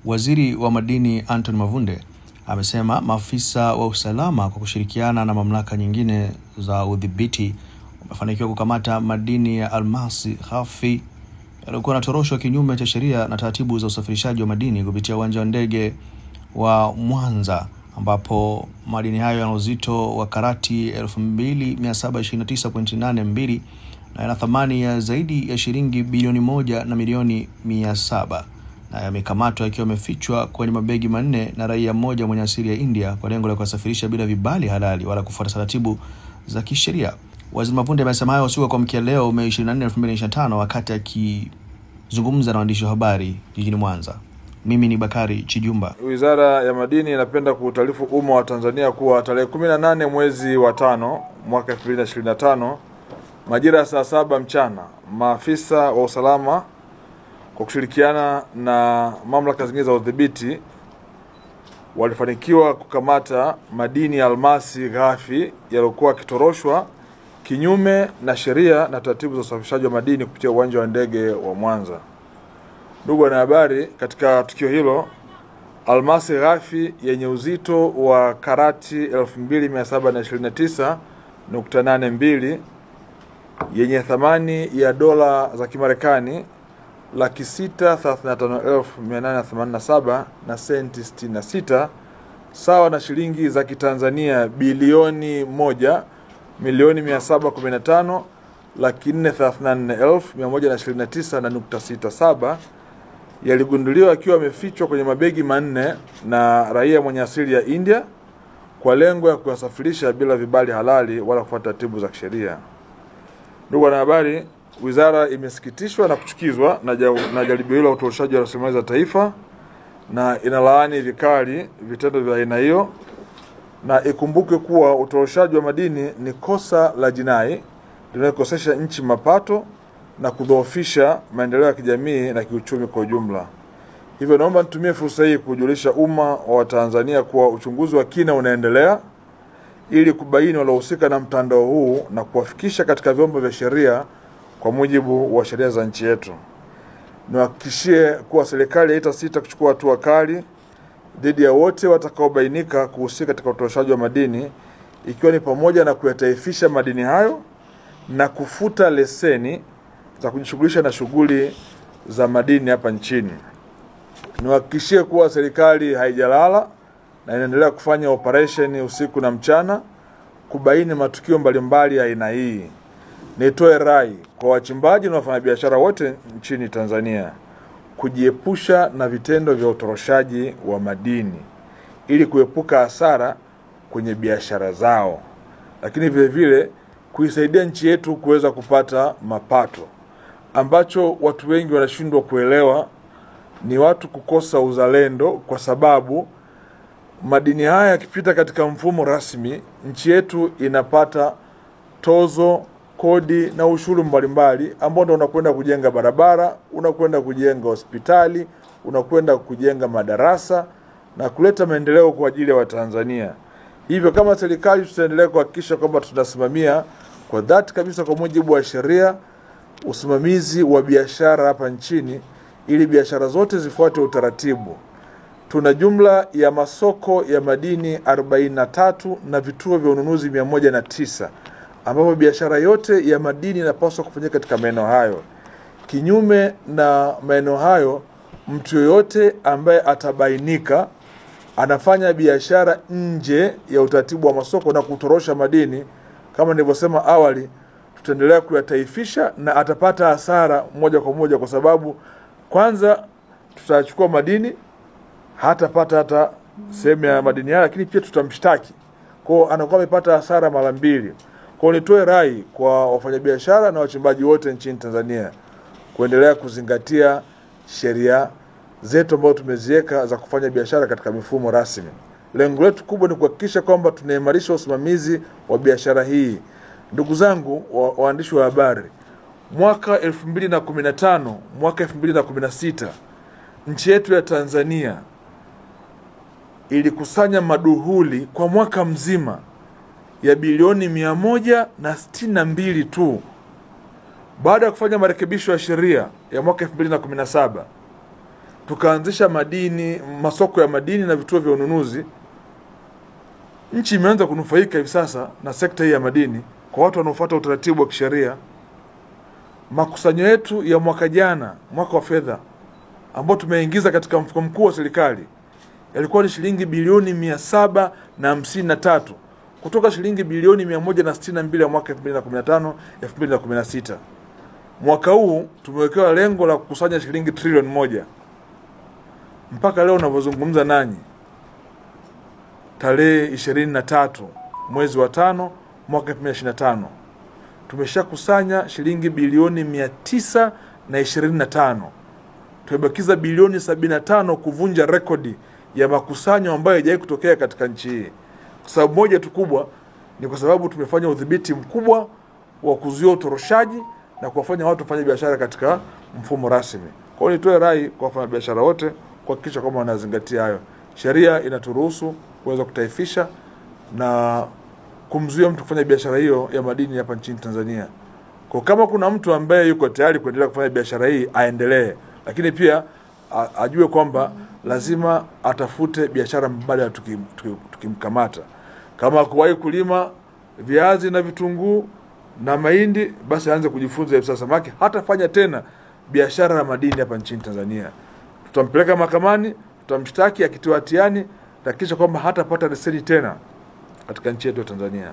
Waziri wa madini Anthony Mavunde amesema maafisa wa usalama kwa kushirikiana na mamlaka nyingine za udhibiti wamefanikiwa kukamata madini ya almasi ghafi yaliyokuwa yanatoroshwa kinyume cha sheria na taratibu za usafirishaji wa madini kupitia uwanja wa ndege wa Mwanza, ambapo madini hayo yana uzito wa karati 2729.82 na yana thamani ya zaidi ya shilingi bilioni 1 na milioni 700, na yamekamatwa yakiwa yamefichwa kwenye mabegi manne na raia mmoja mwenye asili ya India kwa lengo la kusafirisha bila vibali halali wala kufuata taratibu za kisheria. Waziri Mavunde amesema hayo usiku kwa mkia leo Mei 24, 2025 wakati akizungumza na waandishi wa habari jijini Mwanza. Mimi ni Bakari Chijumba. Wizara ya Madini inapenda kuutaarifu umma wa Tanzania kuwa tarehe 18 mwezi wa 5 mwaka 2025 majira ya saa 7 mchana, maafisa wa usalama kwa kushirikiana na mamlaka zingine za udhibiti walifanikiwa kukamata madini ya almasi ghafi yaliyokuwa yakitoroshwa kinyume na sheria na taratibu za usafirishaji wa madini kupitia uwanja wa ndege wa Mwanza. Ndugu wanahabari, katika tukio hilo almasi ghafi yenye uzito wa karati 2729.82 yenye thamani ya dola za Kimarekani 635,887 na senti 66 sawa na shilingi za Kitanzania bilioni 1,715,434,129.67 yaligunduliwa akiwa yamefichwa kwenye mabegi manne na raia mwenye asili ya India kwa lengo ya kuyasafirisha bila vibali halali wala kufuata taratibu za kisheria. Ndugu wanahabari, wizara imesikitishwa na kuchukizwa na jaribio hilo la utoroshaji wa rasilimali za taifa na inalaani vikali vitendo vya aina hiyo, na ikumbuke kuwa utoroshaji wa madini ni kosa la jinai linalokosesha nchi mapato na kudhoofisha maendeleo ya kijamii na kiuchumi kwa ujumla. Hivyo naomba nitumie fursa hii kujulisha umma wa Tanzania kuwa uchunguzi wa kina unaendelea ili kubaini waliohusika na mtandao huu na kuwafikisha katika vyombo vya sheria kwa mujibu wa sheria za nchi yetu. Niwahakikishie kuwa serikali haitasita kuchukua hatua kali dhidi ya wote watakaobainika kuhusika katika utoroshaji wa madini, ikiwa ni pamoja na kuyataifisha madini hayo na kufuta leseni za kujishughulisha na shughuli za madini hapa nchini. Niwahakikishie kuwa serikali haijalala na inaendelea kufanya operation usiku na mchana kubaini matukio mbalimbali ya aina hii. Nitoe rai kwa wachimbaji na wafanyabiashara wote nchini Tanzania kujiepusha na vitendo vya utoroshaji wa madini ili kuepuka hasara kwenye biashara zao, lakini vile vile kuisaidia nchi yetu kuweza kupata mapato. Ambacho watu wengi wanashindwa kuelewa ni watu kukosa uzalendo, kwa sababu madini haya yakipita katika mfumo rasmi, nchi yetu inapata tozo, kodi na ushuru mbalimbali ambao ndio unakwenda kujenga barabara, unakwenda kujenga hospitali, unakwenda kujenga madarasa na kuleta maendeleo kwa ajili ya Watanzania. Hivyo kama serikali tutaendelea kuhakikisha kwamba tunasimamia kwa dhati kabisa kwa mujibu wa sheria usimamizi wa biashara hapa nchini ili biashara zote zifuate utaratibu. Tuna jumla ya masoko ya madini 43 na vituo vya ununuzi 109 ambapo biashara yote ya madini inapaswa kufanyika katika maeneo hayo. Kinyume na maeneo hayo, mtu yoyote ambaye atabainika anafanya biashara nje ya utaratibu wa masoko na kutorosha madini, kama nilivyosema awali, tutaendelea kuyataifisha na atapata hasara moja kwa moja, kwa sababu kwanza tutachukua madini, hatapata hata sehemu ya madini haya, lakini pia tutamshtaki. Kwa anakuwa amepata hasara mara mbili. Kwa nitoe rai kwa wafanyabiashara na wachimbaji wote nchini Tanzania kuendelea kuzingatia sheria zetu ambazo tumeziweka za kufanya biashara katika mifumo rasmi. Lengo letu kubwa ni kuhakikisha kwamba tunaimarisha usimamizi wa biashara hii. Ndugu zangu waandishi wa habari, mwaka 2015, mwaka 2016 nchi yetu ya Tanzania ilikusanya maduhuli kwa mwaka mzima ya bilioni 162 tu. Baada ya kufanya marekebisho ya sheria ya mwaka 2017, tukaanzisha masoko ya madini na vituo vya ununuzi, nchi imeanza kunufaika hivi sasa na sekta hii ya madini kwa watu wanaofuata utaratibu wa kisheria. Makusanyo yetu ya mwaka jana, mwaka wa fedha ambao tumeingiza katika mfuko mkuu wa serikali, yalikuwa ni shilingi bilioni 753 kutoka shilingi bilioni 162 ya mwaka 2015 2016. Mwaka huu tumewekewa lengo la kukusanya shilingi trilioni 1. Mpaka leo ninavyozungumza nanyi, tarehe 23 mwezi wa 5 mwaka 2025, tumeshakusanya shilingi bilioni 925. Tumebakiza bilioni 75 kuvunja rekodi ya makusanyo ambayo haijawahi kutokea katika nchi hii. Kwa sababu moja tu kubwa, ni kwa sababu tumefanya udhibiti mkubwa wa kuzuia utoroshaji na kuwafanya watu wafanye biashara katika mfumo rasmi. Kwa hiyo nitoe rai kwa wafanyabiashara wote kuhakikisha kwamba wanazingatia hayo. Sheria inaturuhusu kuweza kutaifisha na kumzuia mtu kufanya biashara hiyo ya madini hapa nchini Tanzania. Kwa kama kuna mtu ambaye yuko tayari kuendelea kufanya biashara hii, aendelee. Lakini pia ajue kwamba lazima atafute biashara mbadala tukimkamata. Kama kuwahi kulima viazi na vitunguu na mahindi, basi aanze kujifunza hivi sasa, maana hatafanya tena biashara ya madini hapa nchini Tanzania. Tutampeleka mahakamani, tutamshtaki, akitiwa hatiani, na kisha kwamba hatapata leseni tena katika nchi yetu ya Tanzania.